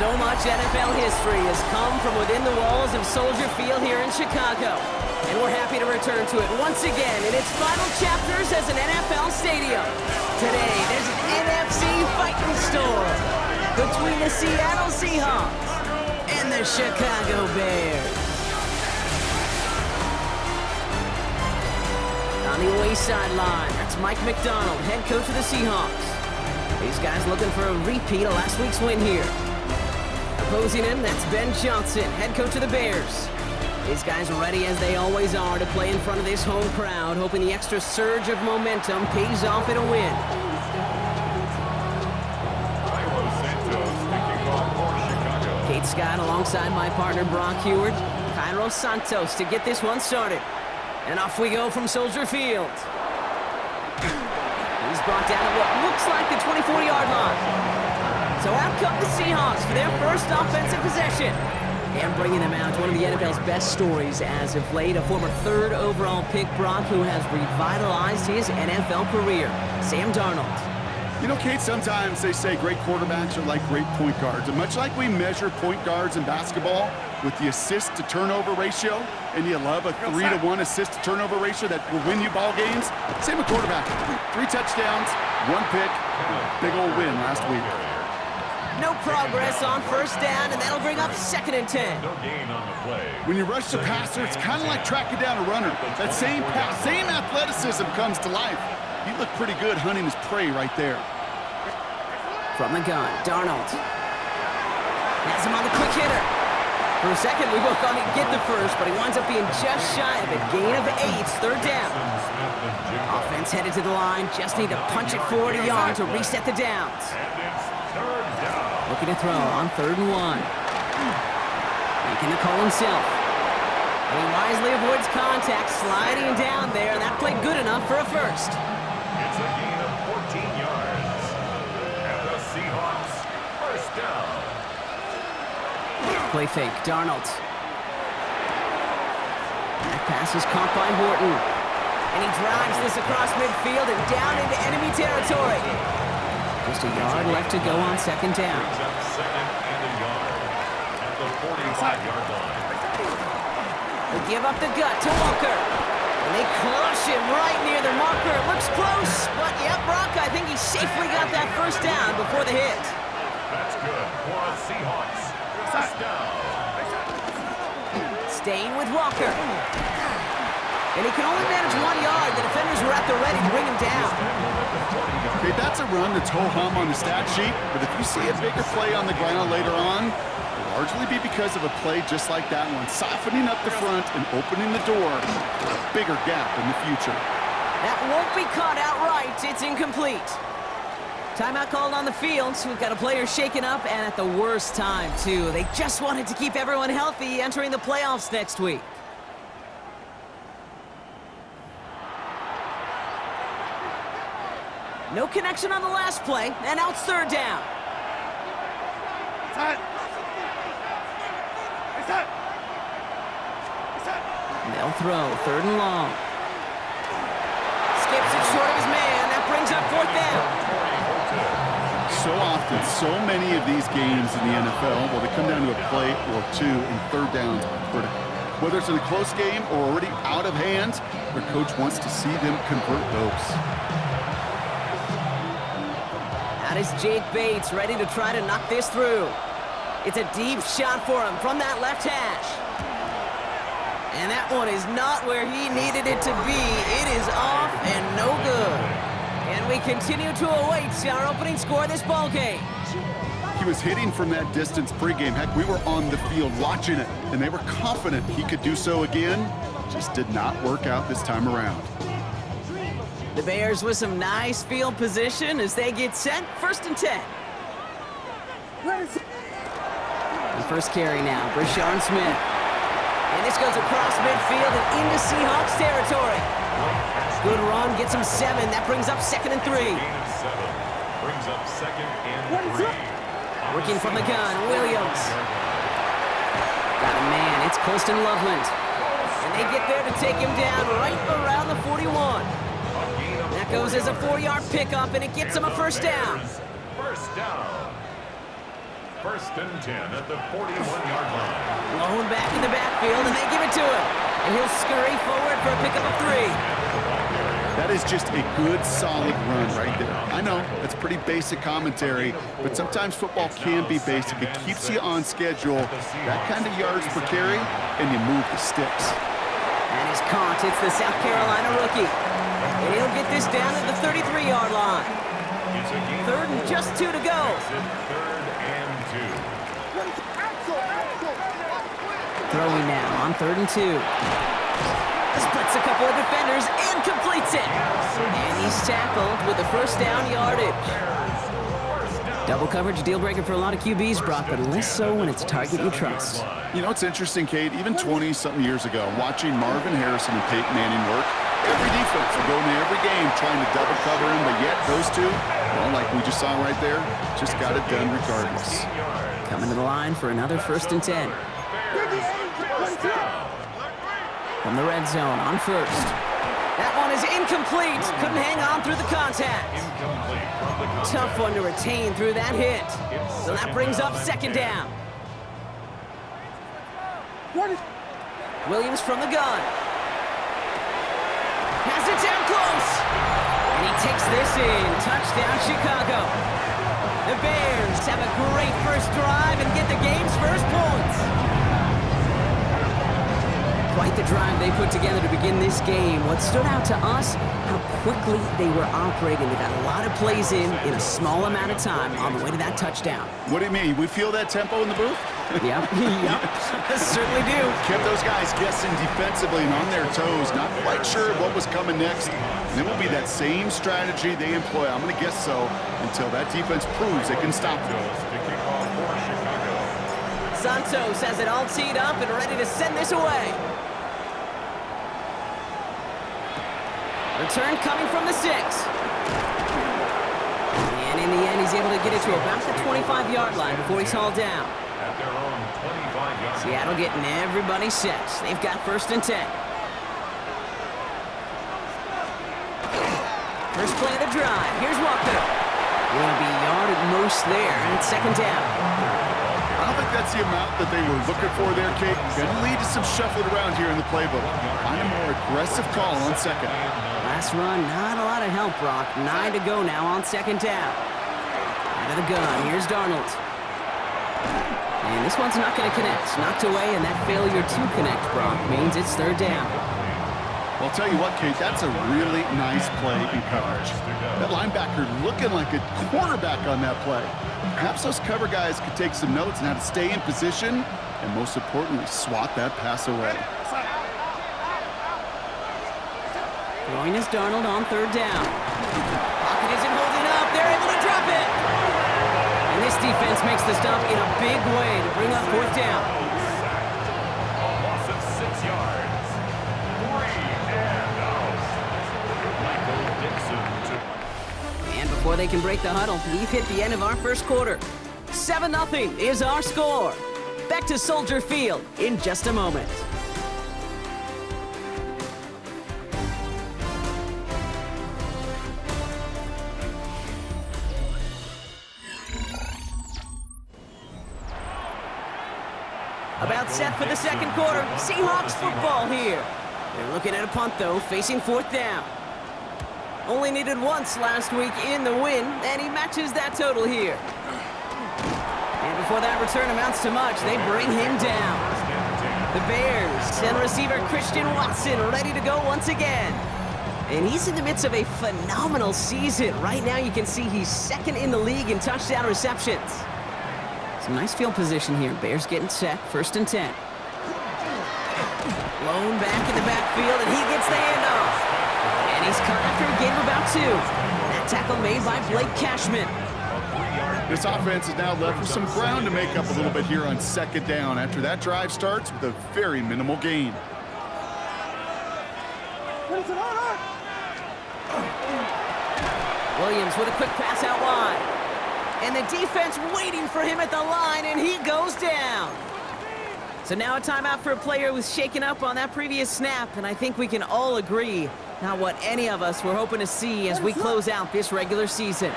So much NFL history has come from within the walls of Soldier Field here in Chicago. And we're happy to return to it once again in its final chapters as an NFL stadium. Today, there's an NFC fighting storm between the Seattle Seahawks and the Chicago Bears. On the away sideline, that's Mike McDonald, head coach of the Seahawks. These guys looking for a repeat of last week's win here. Opposing him, that's Ben Johnson, head coach of the Bears. These guys are ready as they always are to play in front of this home crowd, hoping the extra surge of momentum pays off in a win. Kate Scott alongside my partner Brock Heward. Cairo Santos to get this one started. And off we go from Soldier Field. He's brought down at what looks like the 24-yard line. So out come the Seahawks for their first offensive possession. And bringing them out, one of the NFL's best stories as of late, a former third overall pick, Brock, who has revitalized his NFL career, Sam Darnold. You know, Kate, sometimes they say great quarterbacks are like great point guards. And much like we measure point guards in basketball with the assist-to-turnover ratio, and you love a 3-to-1 assist-to-turnover ratio that will win you ball games, same with quarterback. 3 touchdowns, 1 pick, big old win last week. No progress on first down, and that'll bring up 2nd and 10. No gain on the play. When you rush the passer, it's kind of like tracking down a runner. That same athleticism comes to life. He looked pretty good hunting his prey right there. From the gun, Darnold has him on the quick hitter. For a second, we both thought he'd get the first, but he winds up being just shy of a gain of 8, 3rd down. Offense headed to the line, just need to punch it forward a yard to reset the downs. Looking to throw on 3rd and 1. Making the call himself. And he wisely avoids contact, sliding down there, and that played good enough for a first. It's a gain of 14 yards. And the Seahawks first down. Play fake, Darnold. That pass is caught by Horton. And he drives this across midfield and down into enemy territory. Just a yard left to go on 2nd down. Brings up 2nd and a yard at the 45-yard line. They give up the gut to Walker. And they crush him right near the marker. It looks close, but yeah, Brock, I think he safely got that first down before the hit. That's good for the Seahawks. First down. Staying with Walker. And he can only manage 1 yard. The defenders were at the ready to bring him down. Okay, that's a run that's ho-hum on the stat sheet, but if you see a bigger play on the ground later on, it'll largely be because of a play just like that one, softening up the front and opening the door for a bigger gap in the future. That won't be caught outright. It's incomplete. Timeout called on the field, so we've got a player shaken up, and at the worst time, too. They just wanted to keep everyone healthy entering the playoffs next week. No connection on the last play, and now it's 3rd down. They'll throw, 3rd and long. Skips it short of his man. That brings up 4th down. So often, so many of these games in the NFL, well, they come down to a play or 2 and 3rd downs are critical. Whether it's in a close game or already out of hand, their coach wants to see them convert those. That is Jake Bates ready to try to knock this through. It's a deep shot for him from that left hash. And that one is not where he needed it to be. It is off and no good. And we continue to await our opening score of this ball game. He was hitting from that distance pregame. Heck, we were on the field watching it, and they were confident he could do so again. Just did not work out this time around. The Bears with some nice field position as they get set. 1st and 10. The first carry now, Brashard Smith. And this goes across midfield and into Seahawks territory. Good run, gets him 7. That brings up 2nd and 3. Gain of 7. Brings up 2nd and 3. Working from the gun, Williams. Got a man, it's Colston Loveland. And they get there to take him down right around the 41. That goes as a 4-yard pickup, and it gets him a first down. First down. First and 10 at the 41-yard line. Blown back in the backfield, and they give it to him. And he'll scurry forward for a pickup of 3. That is just a good, solid run right there. I know, that's pretty basic commentary, but sometimes football can be basic. It keeps you on schedule, that kind of yards per carry, and you move the sticks. And he's caught. It's the South Carolina rookie. And he'll get this down at the 33-yard line. Third and just 2 to go. Third and 2. Throwing now on 3rd and 2. Splits a couple of defenders and completes it. And he's tackled with the first down yardage. Double coverage, deal breaker for a lot of QBs, Brock, but less so when it's a target you trust. You know, it's interesting, Kate, even 20-something years ago, watching Marvin Harrison and Peyton Manning work, every defense would go into every game trying to double cover him, but yet those two, well, like we just saw right there, just got it done regardless. Coming to the line for another 1st and 10. From the red zone on 1st. That one is incomplete. Couldn't hang on through the contact. Tough one to retain through that hit. So that brings up 2nd down. Williams from the gun. Has it down close. And he takes this in. Touchdown, Chicago. The Bears have a great first drive and get the game's first points. Quite the drive they put together to begin this game. What stood out to us, how quickly they were operating. They got a lot of plays in a small amount of time on the way to that touchdown. What do you mean? We feel that tempo in the booth? Yep, certainly do. Kept those guys guessing defensively and on their toes, not quite sure what was coming next. And it will be that same strategy they employ, I'm going to guess so, until that defense proves they can stop them. Santos has it all teed up and ready to send this away. Return coming from the 6. And in the end, he's able to get it to about the 25-yard line before he's hauled down. At their own 25-yard line. Seattle getting everybody set. They've got 1st and 10. First play of the drive. Here's Walker. Will be a yard at most there, and it's 2nd down. I don't think that's the amount that they were looking for there, Kate. Going to lead to some shuffling around here in the playbook. Find a more aggressive call on 2nd. Last run, not a lot of help, Brock. 9 to go now on 2nd down. Out of the gun, here's Darnold. And this one's not going to connect. Knocked away, and that failure to connect, Brock, means it's 3rd down. Well, I'll tell you what, Kate, that's a really nice play in coverage. That linebacker looking like a quarterback on that play. Perhaps those cover guys could take some notes on how to stay in position and, most importantly, swat that pass away. Throwing is Darnold on 3rd down. Pocket isn't holding up. They're able to drop it. And this defense makes the stop in a big way to bring up 4th down. A loss of 6 yards. 3 and out. Michael Dixon took. And before they can break the huddle, we've hit the end of our first quarter. 7-0 is our score. Back to Soldier Field in just a moment. About set for the 2nd quarter. Seahawks football here. They're looking at a punt, though, facing 4th down. Only needed once last week in the win, and he matches that total here. And before that return amounts to much, they bring him down. The Bears send receiver Christian Watson ready to go once again. And he's in the midst of a phenomenal season. Right now, you can see he's 2nd in the league in touchdown receptions. Some nice field position here. Bears getting set. 1st and 10. Blown back in the backfield, and he gets the handoff. And he's caught after a gain of about 2. That tackle made by Blake Cashman. This offense is now left with some ground to make up a little bit here on 2nd down after that drive starts with a very minimal gain. Williams with a quick pass out wide. And the defense waiting for him at the line, and he goes down. So now a timeout for a player who was shaken up on that previous snap, and I think we can all agree, not what any of us were hoping to see as we close out this regular season.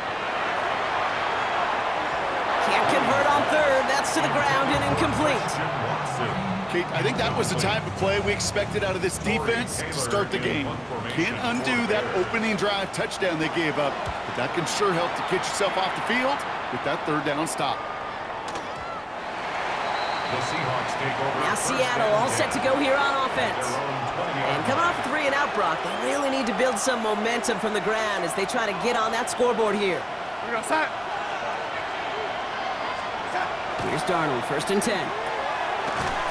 Can't convert on third. That's to the ground and incomplete. Kate, I think that was the type of play we expected out of this defense to start the game. Can't undo that opening drive touchdown they gave up, but that can sure help to get yourself off the field with that third down stop. The Seahawks take over. Now Seattle all set to go here on offense. And coming off a 3-and-out, Brock, they really need to build some momentum from the ground as they try to get on that scoreboard here. Here's Darnold, 1st and 10.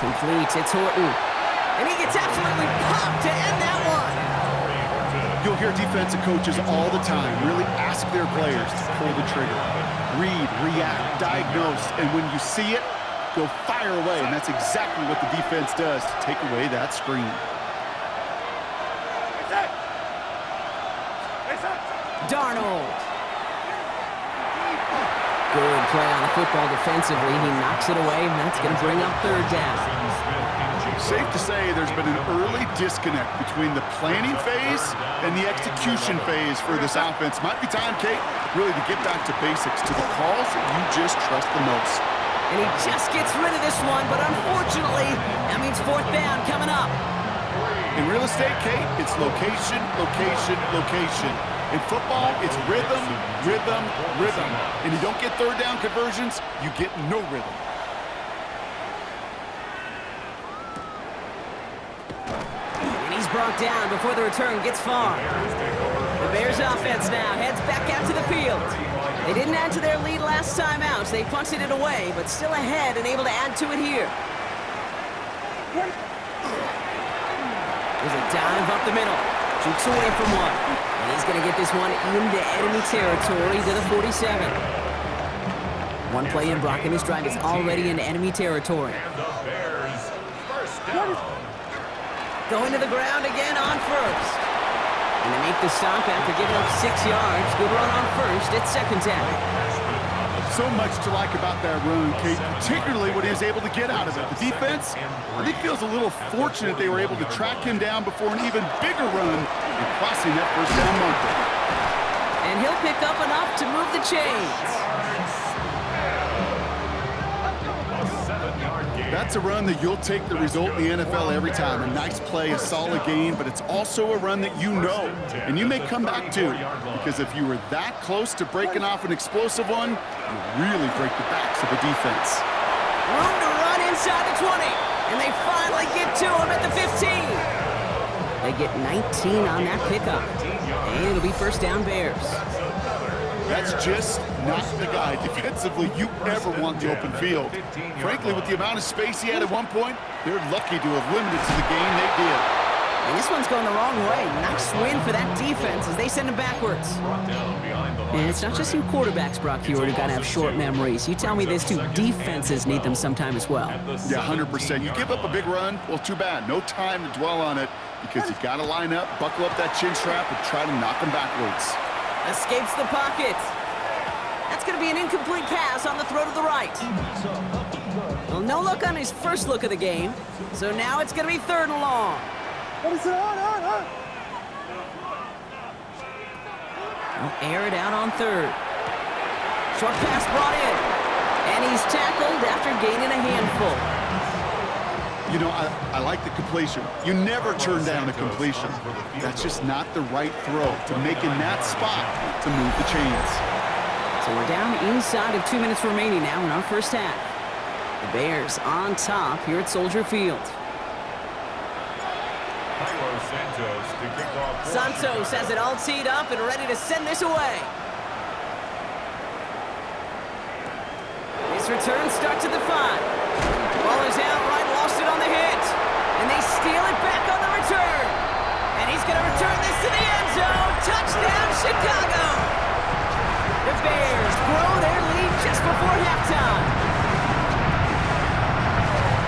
Complete, it's Horton. And he gets absolutely popped to end that one. You'll hear defensive coaches all the time really ask their players to pull the trigger. Read, react, diagnose, and when you see it, go fire away, and that's exactly what the defense does to take away that screen. Darnold. Good play on the football defensively. He knocks it away, and that's going to bring up 3rd down. Safe to say there's been an early disconnect between the planning phase and the execution phase for this offense. Might be time, Kate, really to get back to basics, to the calls that you just trust the most. And he just gets rid of this one, but unfortunately, that means 4th down coming up. In real estate, Kate, it's location, location, location. In football, it's rhythm, rhythm, rhythm. And you don't get 3rd down conversions, you get no rhythm. And he's brought down before the return gets far. The Bears offense now heads back out to the field. They didn't add to their lead last time out. They punted it away, but still ahead and able to add to it here. There's a dive up the middle. Jukes away from one. And he's going to get this one into enemy territory to the 47. One play in, Brock, and this drive is already into enemy territory. And the Bears, 1st down. Going to the ground again on 1st. And they make the stop after giving up 6 yards. Good run on 1st. It's 2nd down. So much to like about that run, Kate, particularly what he was able to get out of it. The defense, I think, feels a little fortunate they were able to track him down before an even bigger run and crossing that 1st down marker. And he'll pick up enough to move the chains. That's a run that you'll take the result in the NFL every time. A nice play, a solid game, but it's also a run that you know, and you may come back to, because if you were that close to breaking off an explosive one, you really break the backs of the defense. Room to run inside the 20, and they finally get to him at the 15. They get 19 on that pickup, and it'll be 1st down Bears. That's just not the guy defensively you ever want the open field. Frankly, with the amount of space he had at one point, they're lucky to have limited to the game they did. And this one's going the wrong way. Nice win for that defense as they send him backwards. And it's not just you quarterbacks, Brock, who got to have short memories. You tell me this too, defenses need them sometime as well. Yeah, 100%. You give up a big run, well, too bad. No time to dwell on it because you got to line up, buckle up that chin strap, and try to knock them backwards. Escapes the pocket. That's going to be an incomplete pass on the throw to the right. Well, no look on his first look of the game, so now it's going to be 3rd and long. He'll air it out on 3rd. Short pass brought in, and he's tackled after gaining a handful. You know, I like the completion. You never turn down a completion. That's just not the right throw to make in that spot to move the chains. So we're down inside of 2 minutes remaining now in our 1st half. The Bears on top here at Soldier Field. Santos has it all teed up and ready to send this away. His return starts at the 5. Ball is out right, lost it on the hit. And they steal it back on the return. And he's going to return this to the end zone. Touchdown, Chicago. The Bears grow their lead just before halftime.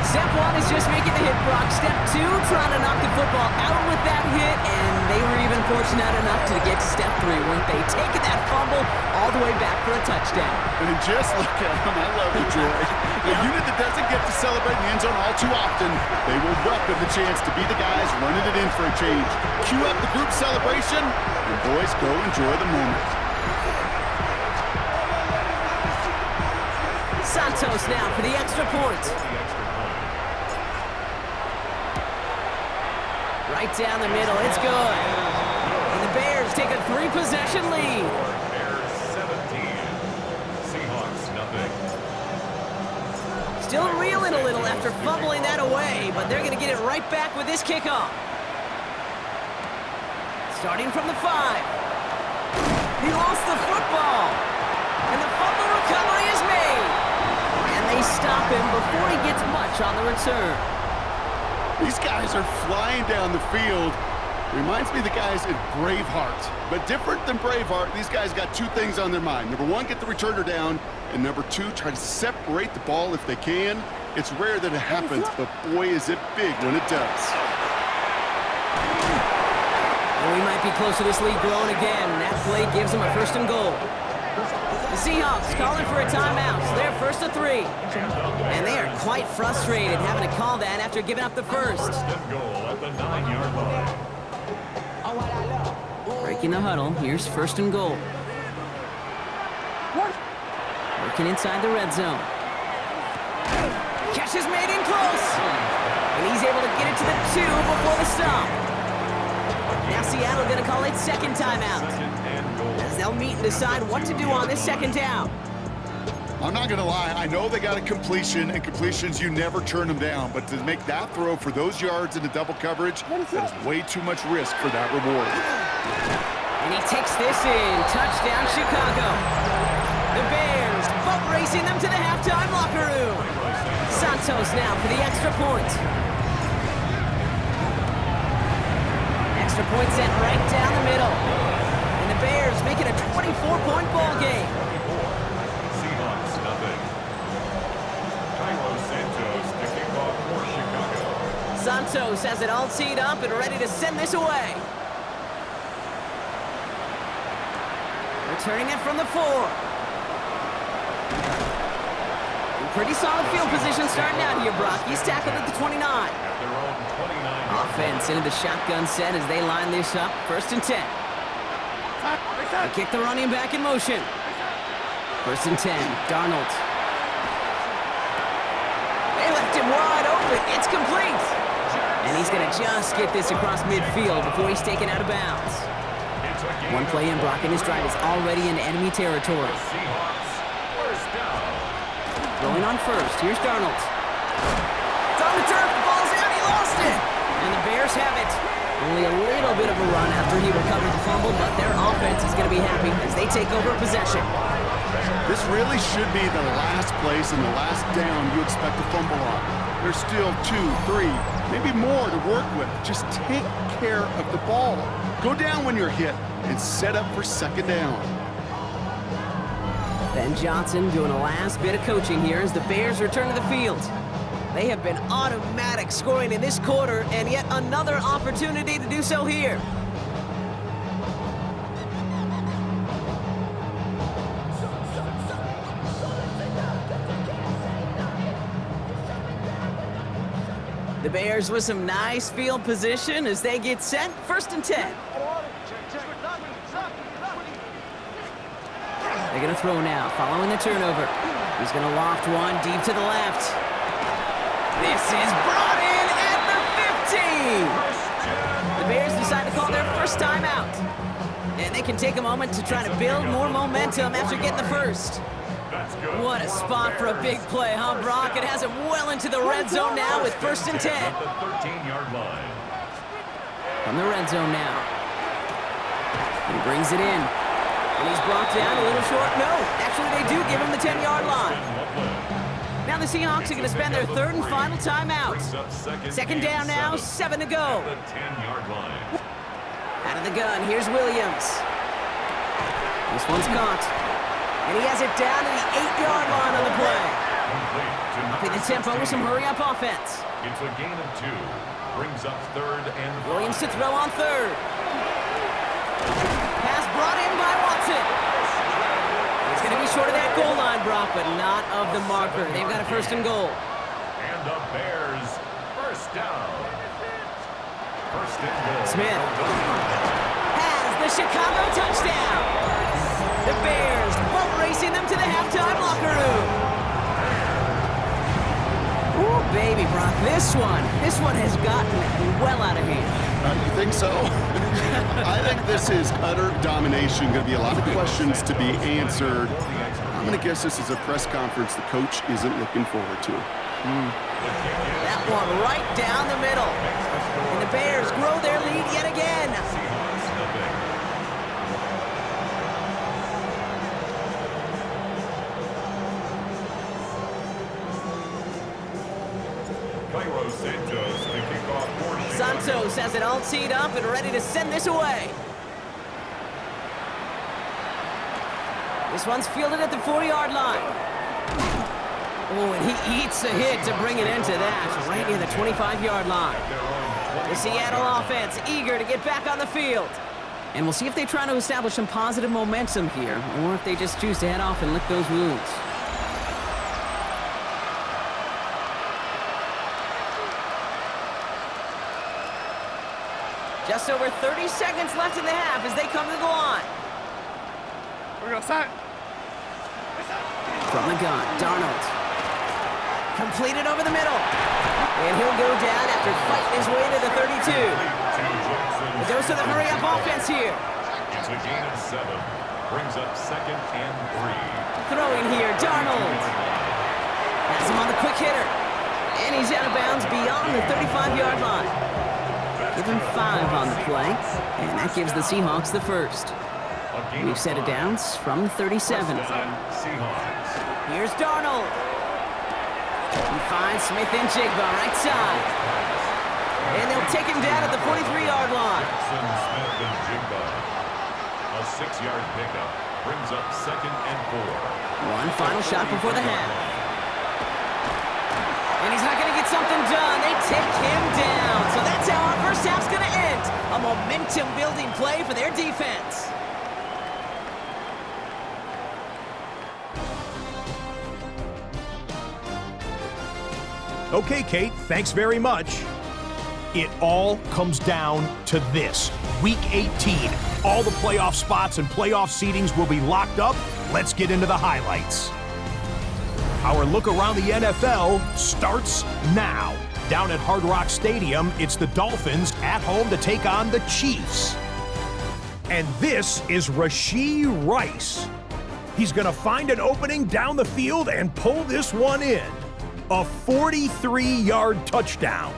Step 1 is just making the hit, Brock. Step 2, trying to knock the football out with that hit, and they were even fortunate enough to get to step 3, weren't they? Taking that fumble all the way back for a touchdown. And just look at him. I love it, Joy. A unit that doesn't get to celebrate in the end zone all too often, they will welcome the chance to be the guys running it in for a change. Cue up the group celebration, and boys, go enjoy the moment. Santos now for the extra point. Right down the middle, it's good. And the Bears take a 3-possession lead. Bears 17. Seahawks nothing. Still reeling a little after fumbling that away, but they're going to get it right back with this kickoff. Starting from the 5. He lost the football. And the fumble recovery is made. And they stop him before he gets much on the return. These guys are flying down the field. Reminds me of the guys in Braveheart. But different than Braveheart, these guys got 2 things on their mind. Number 1, get the returner down. And number 2, try to separate the ball if they can. It's rare that it happens, but boy, is it big when it does. And we might be close to this lead growing again. That play gives them a 1st and goal. The Seahawks calling for a timeout. So they're 1st and 3. And they are quite frustrated having to call that after giving up the first. 1st and goal at the 9-yard line. Breaking the huddle. Here's 1st and goal. Working inside the red zone. Catch is made in close. And he's able to get it to the 2 before the stop. Now Seattle going to call it 2nd timeout. 2nd and goal. As they'll meet and decide what to do on this 2nd down. I'm not going to lie. I know they got a completion, and completions, you never turn them down. But to make that throw for those yards in the double coverage, that is way too much risk for that reward. And he takes this in. Touchdown, Chicago. The Bears boat racing them to the halftime locker room. Santos now for the extra point. Extra point sent right down the middle. And the Bears make it a 24-point ball game. Seahawks nothing. Santos to kick off for Chicago. Santos has it all teed up and ready to send this away. Returning it from the 4. Pretty solid field position starting out here, Brock. He's tackled at the 29. At their own 29. Offense into the shotgun set as they line this up. 1st and 10. They kick the running back in motion. 1st and 10. Darnold. They left him wide open. It's complete. And he's going to just get this across midfield before he's taken out of bounds. One play in, Brock, and his drive is already in enemy territory. Seahawks 1st down. Going on 1st. Here's Darnold. It's on the turf. The ball's out. He lost it. And the Bears have it. Only a little bit of a run after he recovered the fumble, but their offense is going to be happy as they take over possession. This really should be the last place and the last down you expect to fumble on. There's still 2, 3, maybe more to work with. Just take care of the ball. Go down when you're hit and set up for 2nd down. Ben Johnson doing a last bit of coaching here as the Bears return to the field. They have been automatic scoring in this quarter, and yet another opportunity to do so here. The Bears with some nice field position as they get set. 1st and 10. They're going to throw now, following the turnover. He's going to loft one deep to the left. This is brought in at the 15. The Bears decide to call their 1st timeout. And they can take a moment to try to build more momentum after getting the first. What a spot for a big play, huh, Brock? It has him well into the red zone now with 1st and 10. At the 13-yard line. From the red zone now. He brings it in. And he's brought down a little short. No, actually they do give him the 10-yard line. Now the Seahawks are going to spend their 3rd and final timeout. 2nd down now, 7 to go. The 10-yard line. Out of the gun, here's Williams. This one's caught. And he has it down to the 8-yard line on the play. Upping the tempo with some hurry-up offense. It's a gain of 2. Brings up 3rd and 5. Williams to throw on 3rd. Pass brought in by Watson. It's going to be short of that goal line, Brock, but not of the marker. They've got a 1st and goal. And the Bears 1st down. 1st and goal. Smith has the Chicago touchdown. The Bears boat racing them to the halftime locker room. baby, Brock. This one has gotten well out of hand. You think so? I think this is utter domination. Going to be a lot of questions to be answered. I'm going to guess this is a press conference the coach isn't looking forward to. That one right down the middle. And the Bears grow their lead yet again. Santos has it all teed up and ready to send this away. This one's fielded at the 40-yard line. Oh, and he eats a hit to bring it into that, right near the 25-yard line. The Seattle offense eager to get back on the field. And we'll see if they try to establish some positive momentum here, or if they just choose to head off and lick those wounds. Just over 30 seconds left in the half as they come to the line. We're going to start. From the gun, Darnold. Completed over the middle. And he'll go down after fighting his way to the 32. A dose of the hurry-up offense here. It's a gain of 7. Brings up 2nd and 3. Throwing here, Darnold. Has him on the quick hitter. And he's out of bounds beyond the 35-yard line. Give him 5 on the play, and that gives the Seahawks the first. We've set it downs from 37. Here's Darnold. He finds Smith and Jigba right side. And they'll take him down at the 43-yard line. Smith and Jigba. A 6-yard pickup brings up 2nd and 4. One final shot before the half. And he's not going to get something done. They take him down. So that's how our first half's going to end. A momentum-building play for their defense. Okay, Kate, thanks very much. It all comes down to this. Week 18. All the playoff spots and playoff seedings will be locked up. Let's get into the highlights. Our look around the NFL starts now. Down at Hard Rock Stadium, it's the Dolphins at home to take on the Chiefs. And this is Rashee Rice. He's going to find an opening down the field and pull this one in. A 43-yard touchdown.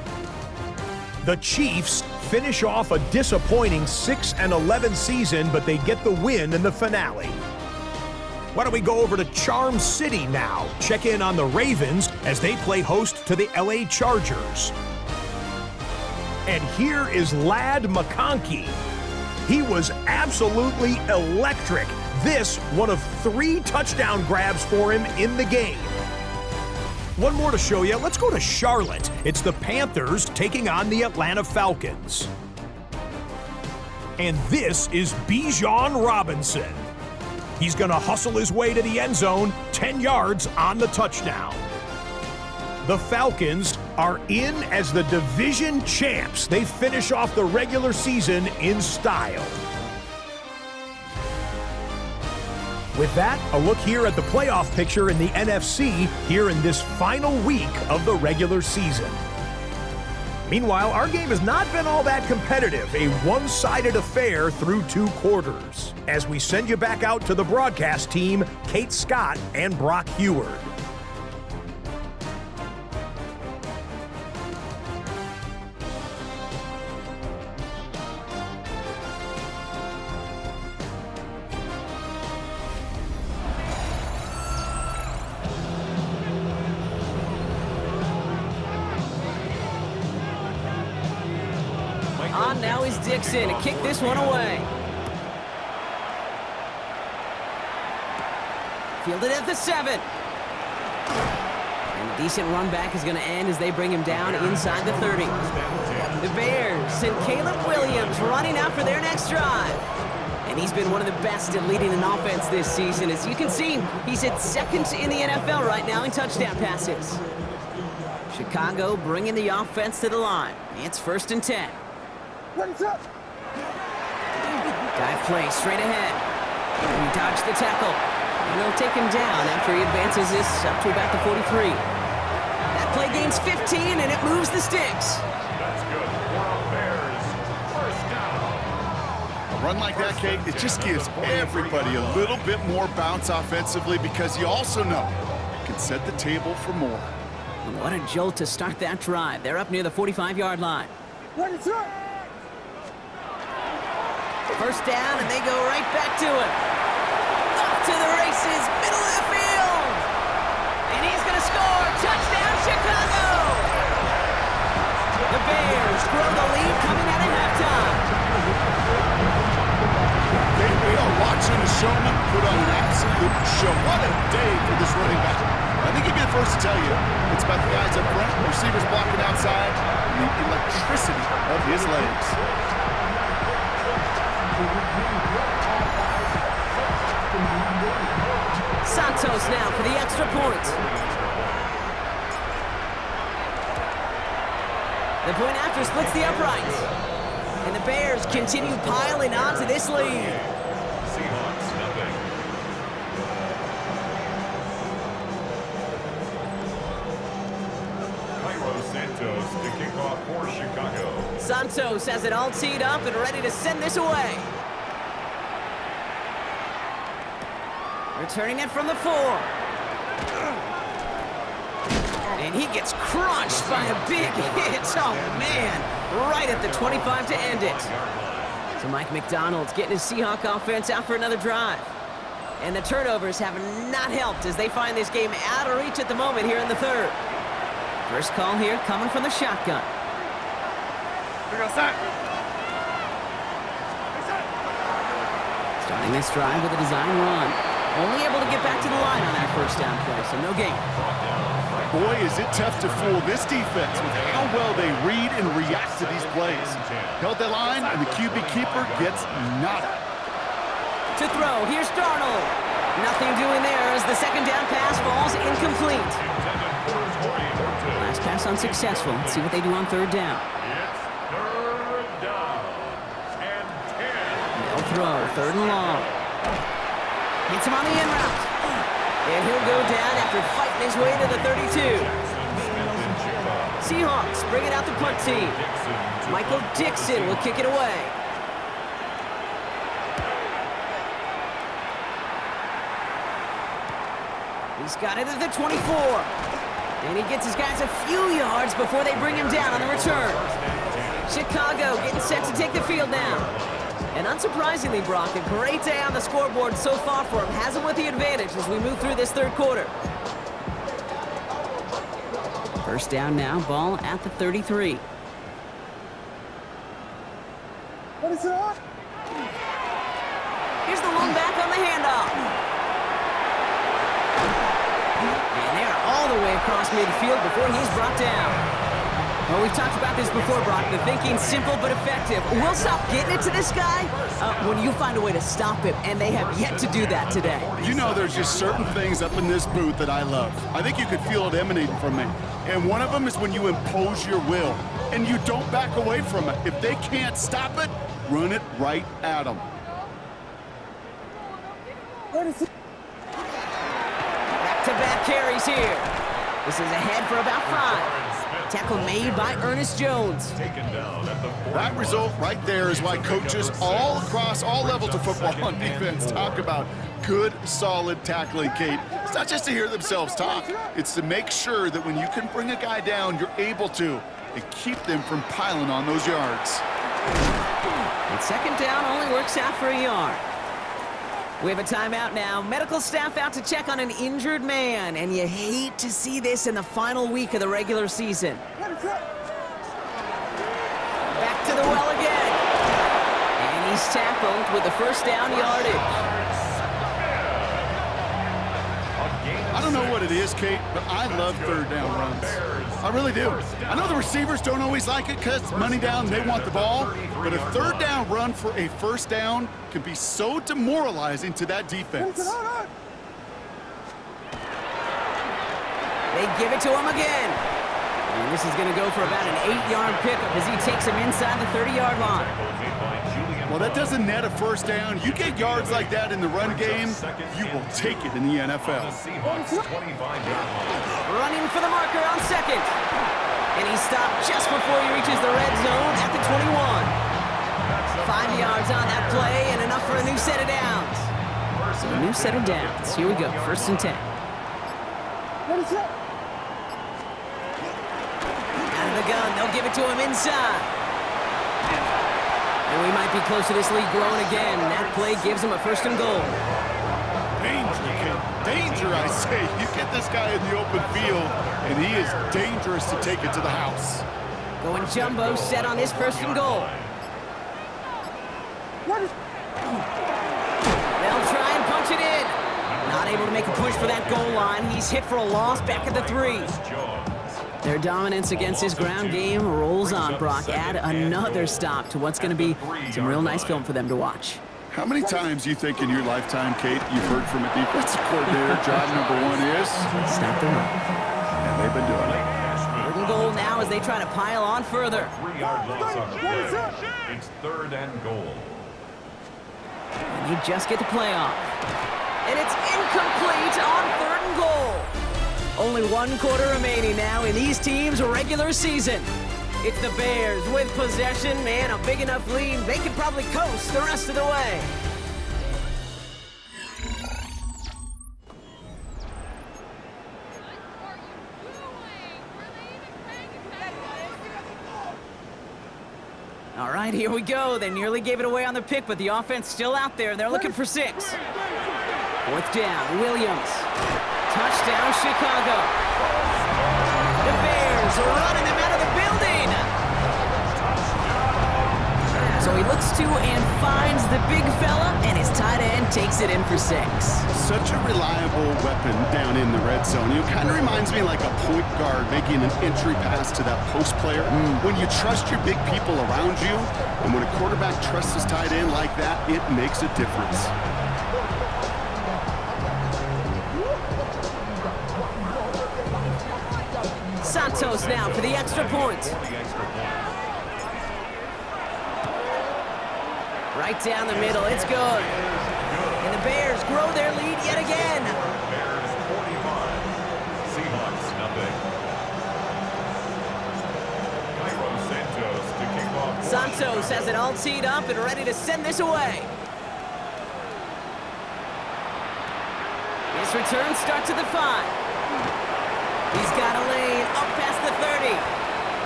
The Chiefs finish off a disappointing 6-11 season, but they get the win in the finale. Why don't we go over to Charm City now? Check in on the Ravens as they play host to the LA Chargers. And here is Ladd McConkey. He was absolutely electric. This, one of 3 touchdown grabs for him in the game. One more to show you. Let's go to Charlotte. It's the Panthers taking on the Atlanta Falcons. And this is Bijan Robinson. He's going to hustle his way to the end zone, 10 yards on the touchdown. The Falcons are in as the division champs. They finish off the regular season in style. With that, a look here at the playoff picture in the NFC here in this final week of the regular season. Meanwhile, our game has not been all that competitive, a one-sided affair through 2 quarters. As we send you back out to the broadcast team, Kate Scott and Brock Heward. On now is Dixon to kick this one away. Fielded at the 7. And a decent run back is going to end as they bring him down inside the 30. The Bears and Caleb Williams running out for their next drive. And he's been one of the best at leading an offense this season. As you can see, he's at 2nd in the NFL right now in touchdown passes. Chicago bringing the offense to the line. It's 1st and 10. Dive play straight ahead. And he dodged the tackle. And they'll take him down after he advances this up to about the 43. That play gained gains 15, and it moves the sticks. That's good for a Bears first down. A run like that, Kate, it just gives everybody a little bit more bounce offensively because you also know it can set the table for more. And what a jolt to start that drive. They're up near the 45-yard line. First down, and they go right back to it. Off to the races, middle of the field. And he's going to score. Touchdown, Chicago! The Bears grow the lead coming out of halftime. We are watching the showman put on an absolute show. What a day for this running back. I think he'd be the first to tell you. It's about the guys up front, receivers blocking outside, and the electricity of his legs. Santos now for the extra point. The point after splits the uprights. And the Bears continue piling onto this lead. Seahawks, nothing. Cairo Santos to kick off for Chicago. Santos has it all teed up and ready to send this away. Returning it from the 4. And he gets crunched by a big hit. Oh, man. Right at the 25 to end it. So Mike McDonald's getting his Seahawk offense out for another drive. And the turnovers have not helped as they find this game out of reach at the moment here in the third. First call here coming from the shotgun. We're going to set. Starting this drive with a design run. Only able to get back to the line on that first down play, so no gain. Boy, is it tough to fool this defense with how well they read and react to these plays. Held that line, and the QB keeper gets nada. To throw, here's Darnold. Nothing doing there as the second down pass falls incomplete. Last pass unsuccessful. Let's see what they do on third down. It's third down and 10. They'll throw, third and long. Hits him on the in route. And he'll go down after fighting his way to the 32. Seahawks bringing out the punt team. Michael Dixon will kick it away. He's got it at the 24. And he gets his guys a few yards before they bring him down on the return. Chicago getting set to take the field now. And unsurprisingly, Brock, a great day on the scoreboard so far for him. Has him with the advantage as we move through this third quarter. First down now, ball at the 33. What is it? Here's the lone back on the handoff. And they're all the way across midfield before he's brought down. Well, we've talked about this before, Brock. The thinking's simple but effective. We'll stop getting it to this guy when you find a way to stop him, and they have yet to do that today. You know, there's just certain things up in this booth that I love. I think you could feel it emanating from me. And one of them is when you impose your will, and you don't back away from it. If they can't stop it, run it right at them. Back-to-back carries here. This is ahead for about 5. Tackle made by Ernest Jones. That result right there is why coaches all across all levels of football on defense talk about good, solid tackling, Kate. It's not just to hear themselves talk. It's to make sure that when you can bring a guy down, you're able to and keep them from piling on those yards. And second down only works out for a yard. We have a timeout now. Medical staff out to check on an injured man, and you hate to see this in the final week of the regular season. Back to the well again. And he's tackled with the first down yardage. I don't know what it is, Kate, but I love third down runs. I really do. I know the receivers don't always like it because money down, they want the ball, but a third down run for a first down can be so demoralizing to that defense. They give it to him again. And this is going to go for about an 8-yard pickup as he takes him inside the 30-yard line. Well, that doesn't net a first down. You get yards like that in the run game, you will take it in the NFL. Running for the marker on second. stop just before he reaches the red zone at the 21. 5 yards on that play and enough for a new set of downs. So a new set of downs. Here we go, 1st and 10. What is that? Out of the gun, they'll give it to him inside. And we might be close to this lead growing again. That play gives him a 1st and goal. Danger, kid. Danger, I say. You get this guy in the open field, and he is dangerous to take it to the house. Going jumbo set on this 1st and goal. What is... They'll try and punch it in. Not able to make a push for that goal line. He's hit for a loss back at the 3. Their dominance against his ground game rolls on, Brock. Add another stop to what's going to be some real nice film for them to watch. How many times you think in your lifetime, Kate, you've heard from a defensive coordinator, job number 1 is? Stop the run. And they've been doing it. 3rd and goal now as they try to pile on further. 3-yard loss on the play. It's 3rd and goal. And they just get the play off. And it's incomplete on 3rd and goal. Only 1 quarter remaining now in these teams' regular season. It's the Bears with possession and a big enough lead. They can probably coast the rest of the way. All right, here we go. They nearly gave it away on the pick, but the offense still out there. They're looking for 6. 4th down, Williams. Touchdown, Chicago. The Bears are running them out of the building. So he looks to and finds the big fella, and his tight end takes it in for 6. Such a reliable weapon down in the red zone. It kind of reminds me like a point guard making an entry pass to that post player. When you trust your big people around you, and when a quarterback trusts his tight end like that, it makes a difference. Santos now for the extra point. Right down the middle, it's good. And the Bears grow their lead yet again. Bears 45, Seahawks nothing. Cairo Santos to kick off. Santos has it all teed up and ready to send this away. His return starts at the 5. He's got a lane up past the 30.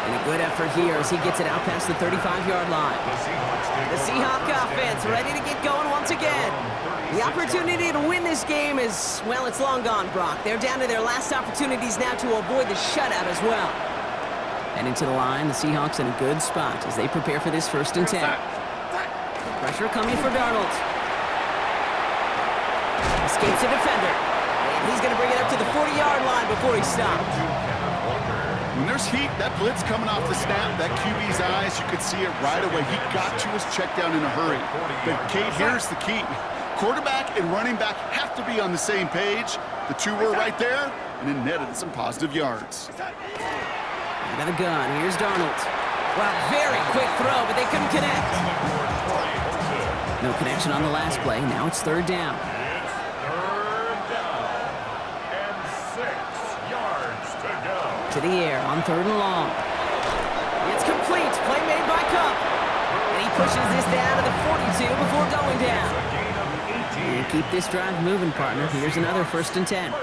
And a good effort here as he gets it out past the 35-yard line. The Seahawk offense ready to get going once again. The opportunity to win this game is, well, it's long gone, Brock. They're down to their last opportunities now to avoid the shutout as well. And into the line, the Seahawks in a good spot as they prepare for this 1st and 10. Pressure coming for Darnold. Escapes a defender. And he's going to bring it up to the 40-yard line before he stops. When there's heat, that blitz coming off the snap, that QB's eyes, you could see it right away. He got to his check down in a hurry. But, Kate, here's the key. Quarterback and running back have to be on the same page. The 2 were right there, and it netted some positive yards. Out of the gun, here's Darnold. Well, very quick throw, but they couldn't connect. No connection on the last play. Now it's 3rd down. To the air on 3rd and long. It's complete. Play made by Cup. And he pushes this down to the 42 before going down. And keep this drive moving, partner. Here's another 1st and 10.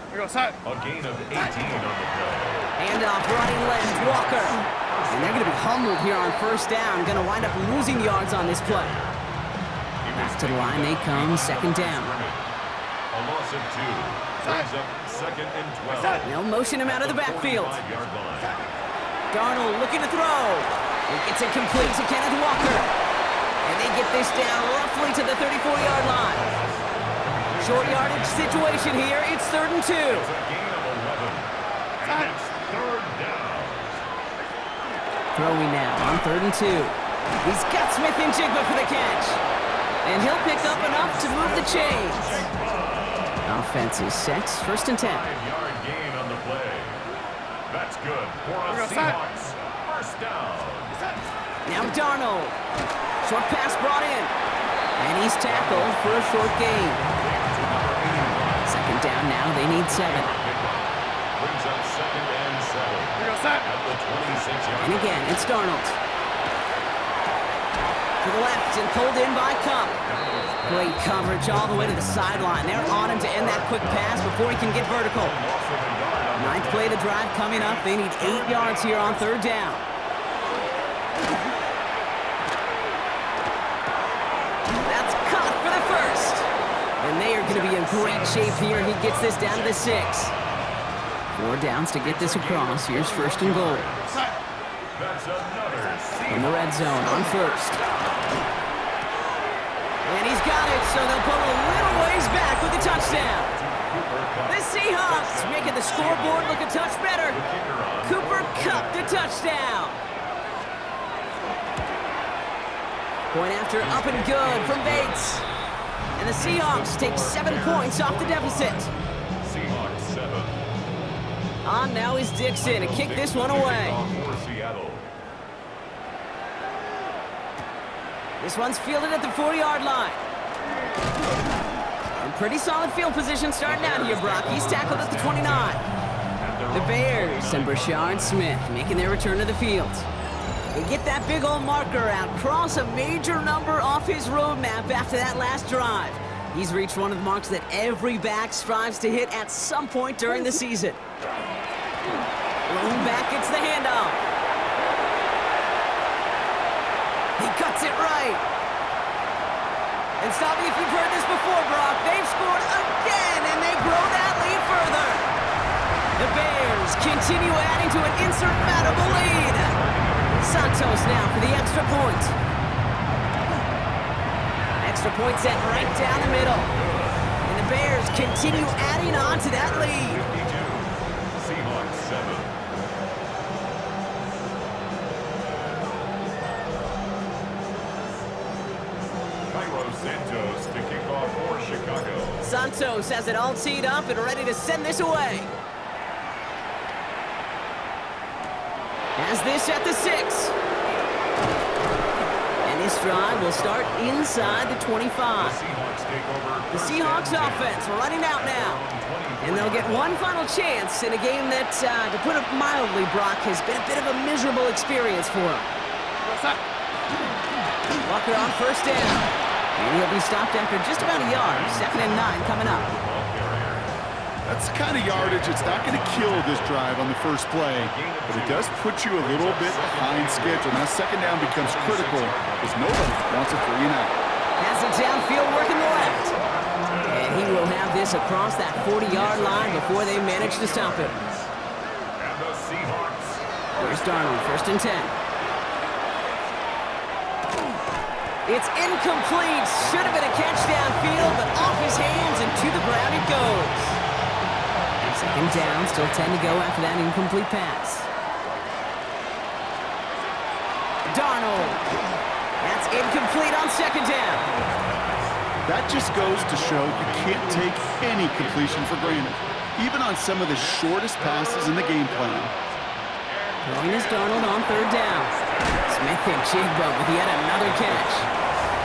We go side. A gain of 18 on the play. Handoff running left, Walker. And they're going to be humbled here on 1st down. Going to wind up losing yards on this play. Back to the line they come, 2nd down. A loss of 2. Brings up 2nd and 12. They'll motion him out of the backfield. 5-yard line. Darnold looking to throw. It gets it complete to Kenneth Walker. And they get this down roughly to the 34-yard line. Short yardage situation here. It's 3rd and 2. It's a gain of 11. And it's 3rd down. Throwing now on 3rd and 2. He's got Smith and Jigba for the catch. And he'll pick up enough to move the chains. Offense is set. 1st and 10. 5-yard gain on the play. That's good for a Seahawks. 1st down. Now Darnold. Short pass brought in. And he's tackled for a short gain. 2nd down now. They need 7. Brings up 2nd and 7. set. At the 26-yard And again, it's Darnold. To the left and pulled in by Cup. Great coverage all the way to the sideline. They're on him to end that quick pass before he can get vertical. Ninth play of the drive coming up. They need 8 yards here on third down. That's caught for the first. And they are going to be in great shape here. He gets this down to the 6. 4 downs to get this across. Here's first and goal. That's another In the red zone on first. And he's got it, so they'll pull a little ways back with the touchdown. The Seahawks making the scoreboard look a touch better. Cooper Kupp, the touchdown. Point after up and good from Bates. And the Seahawks take 7 points off the deficit. Seahawks 7. On now is Dixon to kick this one away. For Seattle. This one's fielded at the 4-yard line. And pretty solid field position starting out here, Brock. He's tackled at the 29. The Bears and Brashard Smith making their return to the field. They get that big old marker out, cross a major number off his roadmap after that last drive. He's reached one of the marks that every back strives to hit at some point during the season. Lone back gets the handoff. He cuts it right. And stop me if you've heard this before, Brock. They've scored again, and they grow that lead further. The Bears continue adding to an insurmountable lead. Santos now for the extra point. Extra point set right down the middle. And the Bears continue adding on to that lead. 52. Seahawks 7. Santos to kick off for Chicago. Santos has it all teed up and ready to send this away. Has this at the 6. And this drive will start inside the 25. The Seahawks offense running out now. And they'll get one final chance in a game that, to put it mildly, Brock, has been a bit of a miserable experience for him. Walker on first down. And he'll be stopped after just about a yard. 2nd and 9 coming up. That's the kind of yardage it's not going to kill this drive on the first play, but it does put you a little bit behind schedule. Now 2nd down becomes critical because nobody wants a 3 and out. Has it downfield working the left. And he will have this across that 40-yard line before they manage to stop him. And the Seahawks. Here's Darnold, 1st and 10. It's incomplete. Should have been a catch downfield, but off his hands and to the ground it goes. 2nd down, still 10 to go after that incomplete pass. Darnold. That's incomplete on 2nd down. That just goes to show you can't take any completion for granted, even on some of the shortest passes in the game plan. Throwing is Darnold on 3rd down. Smith and Jigba with yet another catch.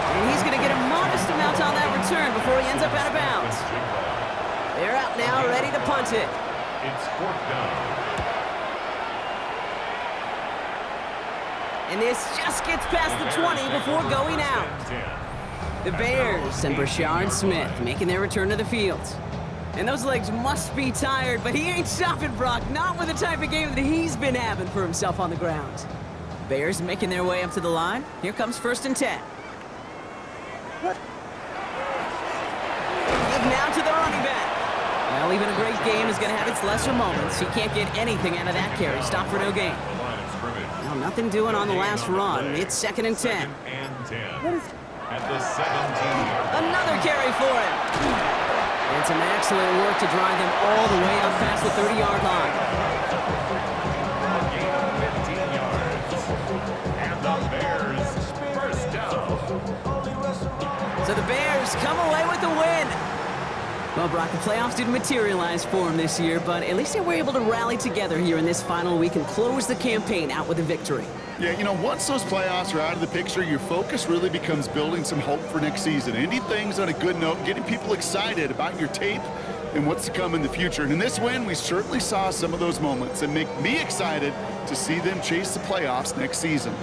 And he's going to get a modest amount on that return before he ends up out of bounds. They're out now, ready to punt it. It's 4th down. And this just gets past the 20 before going out. The Bears and Brashard Smith making their return to the field. And those legs must be tired, but he ain't stopping, Brock. Not with the type of game that he's been having for himself on the ground. Bears making their way up to the line. Here comes 1st and 10. Give now to the running back. Well, even a great game is going to have its lesser moments. He can't get anything out of that carry. Stop for no gain. Well, nothing doing on the last run. It's 2nd and 10. 2nd and 10. At the 17. Another carry for him. And some excellent work to drive them all the way up past the 30-yard line. A gain of 15 yards. And the Bears first down. So the Bears come away with the win. Well, Brock, the playoffs didn't materialize for them this year, but at least they were able to rally together here in this final week and close the campaign out with a victory. Yeah, you know, once those playoffs are out of the picture, your focus really becomes building some hope for next season. Ending things on a good note, getting people excited about your tape and what's to come in the future. And in this win, we certainly saw some of those moments that make me excited to see them chase the playoffs next season.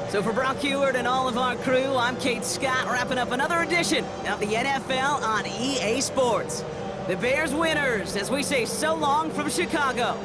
So for Brock Heward and all of our crew, I'm Kate Scott, wrapping up another edition of the NFL on EA Sports. The Bears winners, as we say so long from Chicago.